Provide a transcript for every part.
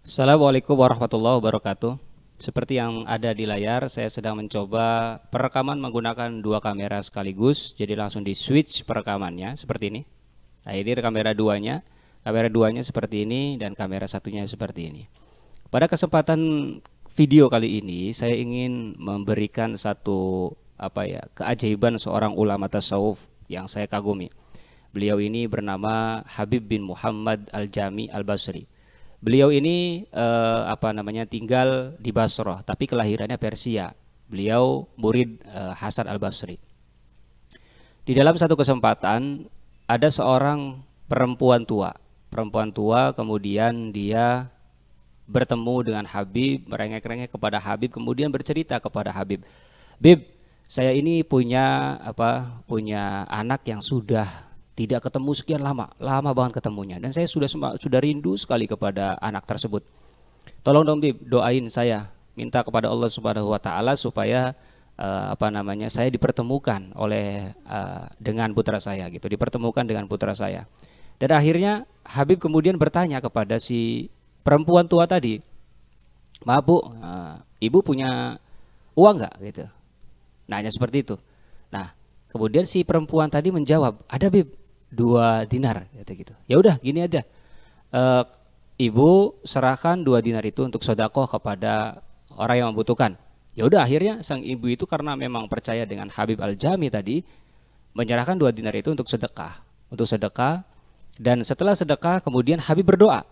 Assalamualaikum warahmatullahi wabarakatuh. Seperti yang ada di layar, saya sedang mencoba perekaman menggunakan dua kamera sekaligus. Jadi langsung di switch perekamannya seperti ini. Nah, ini kamera duanya. Kamera duanya seperti ini dan kamera satunya seperti ini. Pada kesempatan video kali ini, saya ingin memberikan satu keajaiban seorang ulama tasawuf yang saya kagumi. Beliau ini bernama Habib bin Muhammad Al-Jami Al-Basri. Beliau ini tinggal di Basrah, tapi kelahirannya Persia. Beliau murid Hasan Al-Basri. Di dalam satu kesempatan ada seorang perempuan tua. Perempuan tua kemudian dia bertemu dengan Habib, merengek-rengek kepada Habib, kemudian bercerita kepada Habib, "Bib, saya ini punya anak yang sudah tidak ketemu sekian lama, lama banget ketemunya, dan saya sudah rindu sekali kepada anak tersebut. Tolong dong Bib, doain saya, minta kepada Allah Subhanahu wa taala supaya saya dipertemukan dengan putra saya gitu, dipertemukan dengan putra saya." Dan akhirnya Habib kemudian bertanya kepada si perempuan tua tadi, "Maaf Bu, Ibu punya uang nggak?" gitu. Nanya seperti itu. Nah, kemudian si perempuan tadi menjawab, "Ada Bib, 2 dinar," gitu. Ya udah, gini aja. Eh, Ibu serahkan 2 dinar itu untuk sedekah kepada orang yang membutuhkan. Ya udah, akhirnya sang ibu itu karena memang percaya dengan Habib Al-Jami tadi, menyerahkan 2 dinar itu untuk sedekah, dan setelah sedekah kemudian Habib berdoa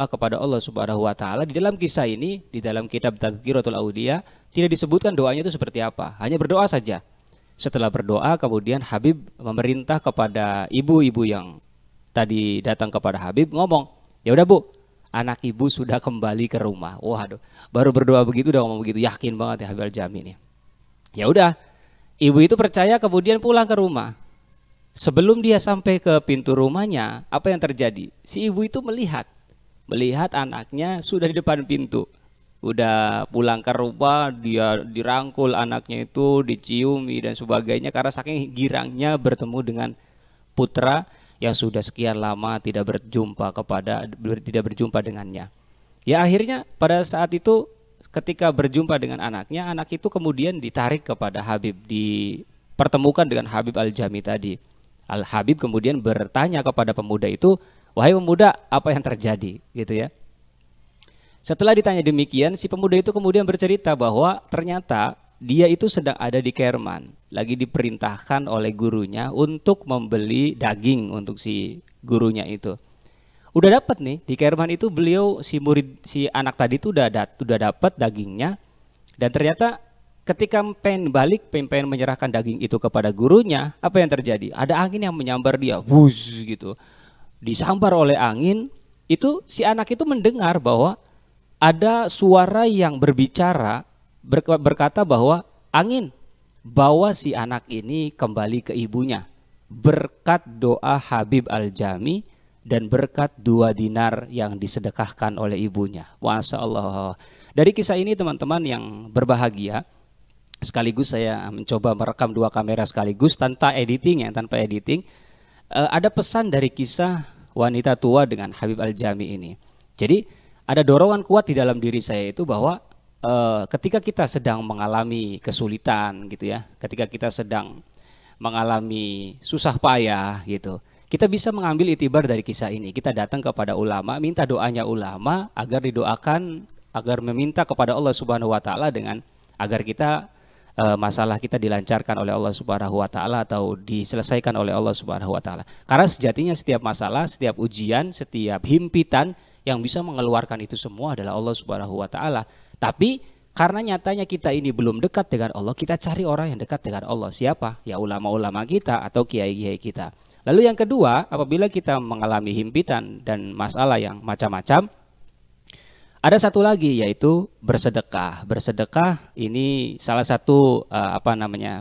kepada Allah Subhanahu wa taala. Di dalam kisah ini, di dalam kitab Tazkiratul Auliya, tidak disebutkan doanya itu seperti apa, hanya berdoa saja. Setelah berdoa kemudian Habib memerintah kepada ibu-ibu yang tadi datang kepada Habib, ngomong, "Ya udah Bu, anak ibu sudah kembali ke rumah." Waduh, baru berdoa begitu udah ngomong begitu, yakin banget ya Habib Al-Jami ini. Ya udah, ibu itu percaya kemudian pulang ke rumah. Sebelum dia sampai ke pintu rumahnya, apa yang terjadi? Si ibu itu melihat anaknya sudah di depan pintu. Udah pulang ke rumah, dia dirangkul anaknya itu, diciumi dan sebagainya karena saking girangnya bertemu dengan putra yang sudah sekian lama tidak berjumpa dengannya. Ya akhirnya pada saat itu ketika berjumpa dengan anaknya, anak itu kemudian ditarik kepada Habib, dipertemukan dengan Habib Al-Jami tadi. Al-Habib kemudian bertanya kepada pemuda itu, "Wahai pemuda, apa yang terjadi?" gitu ya. Setelah ditanya demikian, si pemuda itu kemudian bercerita bahwa ternyata dia itu sedang ada di Kerman, lagi diperintahkan oleh gurunya untuk membeli daging untuk si gurunya itu. Udah dapat nih di Kerman itu, beliau si anak tadi itu udah dapat dagingnya, dan ternyata ketika pengen menyerahkan daging itu kepada gurunya, apa yang terjadi? Ada angin yang menyambar dia, bus gitu. Disambar oleh angin, itu si anak itu mendengar bahwa ada suara yang berbicara, berkata bahwa, "Angin, bawa si anak ini kembali ke ibunya berkat doa Habib Al-Jami dan berkat 2 dinar yang disedekahkan oleh ibunya." Masya Allah. Dari kisah ini teman-teman yang berbahagia, sekaligus saya mencoba merekam 2 kamera sekaligus tanpa editing. Ada pesan dari kisah wanita tua dengan Habib Al-Jami ini. Jadi ada dorongan kuat di dalam diri saya itu bahwa ketika kita sedang mengalami kesulitan gitu ya, ketika kita sedang mengalami susah payah gitu, kita bisa mengambil itibar dari kisah ini. Kita datang kepada ulama, minta doanya ulama agar didoakan, agar meminta kepada Allah Subhanahu wa taala dengan agar kita masalah kita dilancarkan oleh Allah Subhanahu wa taala atau diselesaikan oleh Allah Subhanahu wa taala. Karena sejatinya setiap masalah, setiap ujian, setiap himpitan yang bisa mengeluarkan itu semua adalah Allah Subhanahu wa taala. Tapi karena nyatanya kita ini belum dekat dengan Allah, kita cari orang yang dekat dengan Allah. Siapa? Ya ulama-ulama kita atau kiai-kiai kita. Lalu yang kedua, apabila kita mengalami himpitan dan masalah yang macam-macam, ada satu lagi yaitu bersedekah. Bersedekah ini salah satu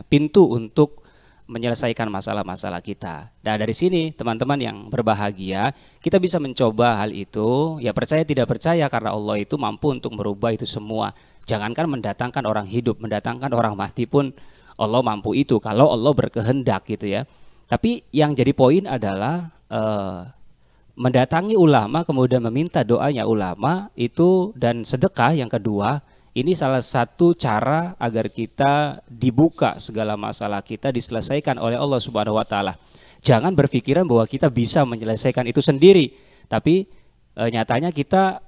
pintu untuk menyelesaikan masalah-masalah kita. Nah, dari sini teman-teman yang berbahagia, kita bisa mencoba hal itu. Ya percaya tidak percaya, karena Allah itu mampu untuk merubah itu semua. Jangankan mendatangkan orang hidup, mendatangkan orang mati pun Allah mampu itu kalau Allah berkehendak gitu ya. Tapi yang jadi poin adalah mendatangi ulama kemudian meminta doanya ulama itu, dan sedekah yang kedua, ini salah satu cara agar kita dibuka segala masalah kita diselesaikan oleh Allah Subhanahu wa taala. Jangan berpikiran bahwa kita bisa menyelesaikan itu sendiri, tapi nyatanya kita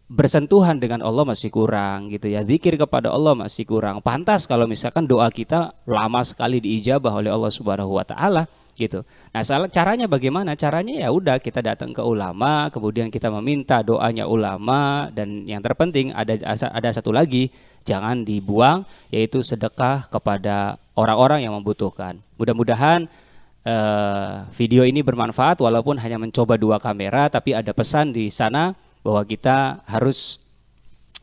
bersentuhan dengan Allah masih kurang gitu ya. Zikir kepada Allah masih kurang. Pantas kalau misalkan doa kita lama sekali diijabah oleh Allah Subhanahu wa taala gitu. Nah, caranya bagaimana? Caranya ya udah kita datang ke ulama, kemudian kita meminta doanya ulama, dan yang terpenting ada satu lagi, jangan dibuang, yaitu sedekah kepada orang-orang yang membutuhkan. Mudah-mudahan video ini bermanfaat, walaupun hanya mencoba 2 kamera, tapi ada pesan di sana bahwa kita harus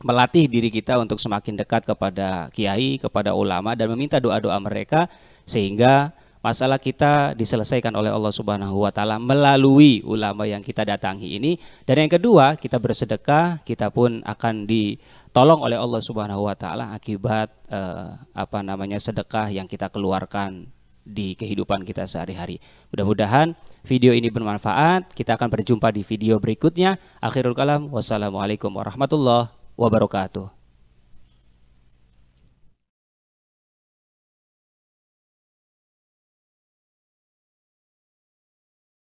melatih diri kita untuk semakin dekat kepada kiai, kepada ulama, dan meminta doa-doa mereka sehingga masalah kita diselesaikan oleh Allah Subhanahu wa taala melalui ulama yang kita datangi ini. Dan yang kedua, kita bersedekah, kita pun akan ditolong oleh Allah Subhanahu wa taala akibat sedekah yang kita keluarkan di kehidupan kita sehari-hari. Mudah-mudahan video ini bermanfaat. Kita akan berjumpa di video berikutnya. Akhirul kalam, wassalamualaikum warahmatullahi wabarakatuh.